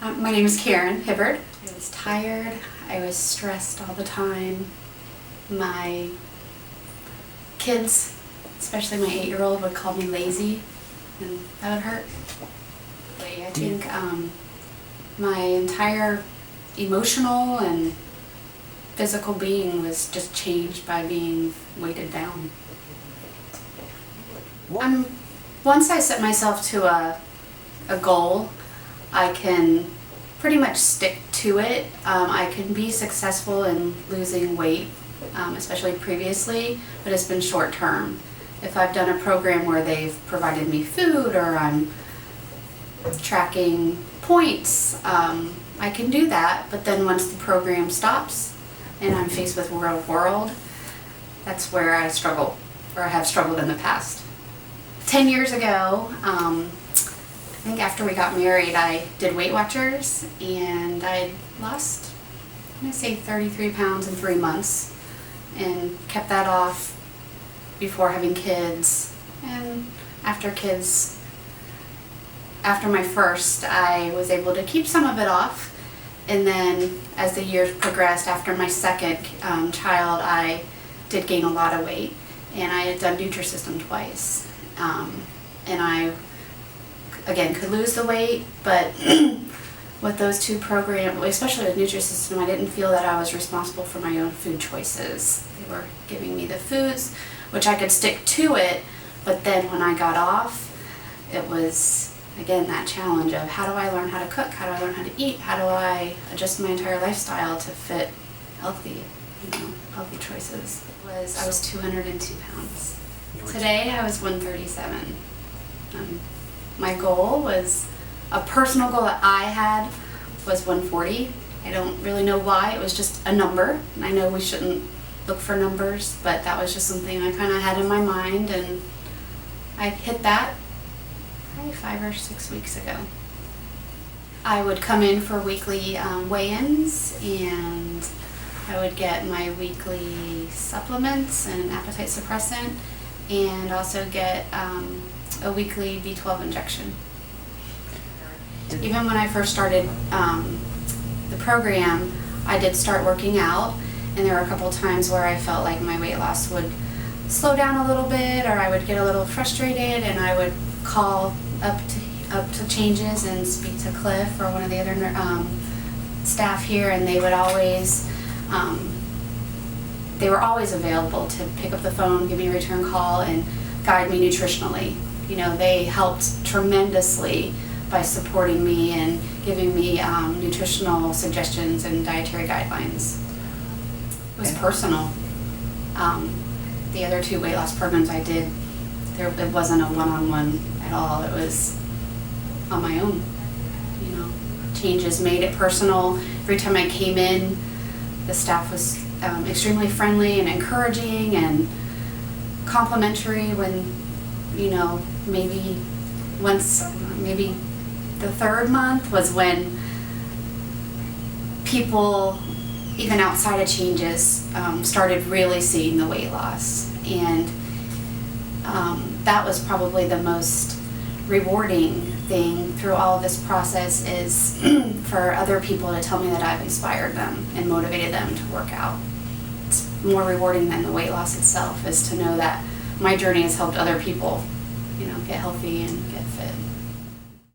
My name is Karen Hibbard. I was tired, I was stressed all the time. My kids, especially my 8-year-old, would call me lazy, and that would hurt. I think my entire emotional and physical being was just changed by being weighted down. Once I set myself to a goal, I can pretty much stick to it. I can be successful in losing weight, especially previously, but it's been short term. If I've done a program where they've provided me food or I'm tracking points, I can do that, but then once the program stops and I'm faced with real world, that's where I struggle, or I have struggled in the past. 10 years ago, I think after we got married, I did Weight Watchers, and I lost, I'm going to say 33 pounds in 3 months, and kept that off before having kids. And after kids, after my first, I was able to keep some of it off, and then as the years progressed, after my second child, I did gain a lot of weight, and I had done Nutrisystem twice, and I again could lose the weight, but with those two programs, especially with Nutrisystem, I didn't feel that I was responsible for my own food choices. They were giving me the foods, which I could stick to it, but then when I got off, it was again that challenge of how do I learn how to cook, how do I learn how to eat, how do I adjust my entire lifestyle to fit healthy, healthy choices. I was 202 pounds. Today I was 137. My goal was, a personal goal that I had was 140. I don't really know why, it was just a number. And I know we shouldn't look for numbers, but that was just something I kind of had in my mind, and I hit that probably 5 or 6 weeks ago. I would come in for weekly weigh-ins, and I would get my weekly supplements and an appetite suppressant, and also get a weekly B12 injection. Even when I first started the program, I did start working out, and there were a couple times where I felt like my weight loss would slow down a little bit, or I would get a little frustrated, and I would call up to Changes and speak to Cliff or one of the other staff here, and they would always they were always available to pick up the phone, give me a return call, and guide me nutritionally. They helped tremendously by supporting me and giving me nutritional suggestions and dietary guidelines. It was personal. The other 2 weight loss programs I did, it wasn't a one-on-one at all. It was on my own. Changes made it personal. Every time I came in, the staff was extremely friendly and encouraging and complimentary. When maybe the 3rd month was when people, even outside of Changes, started really seeing the weight loss, and that was probably the most rewarding thing through all of this process, is for other people to tell me that I've inspired them and motivated them to work out. It's more rewarding than the weight loss itself, is to know that my journey has helped other people, get healthy and get fit.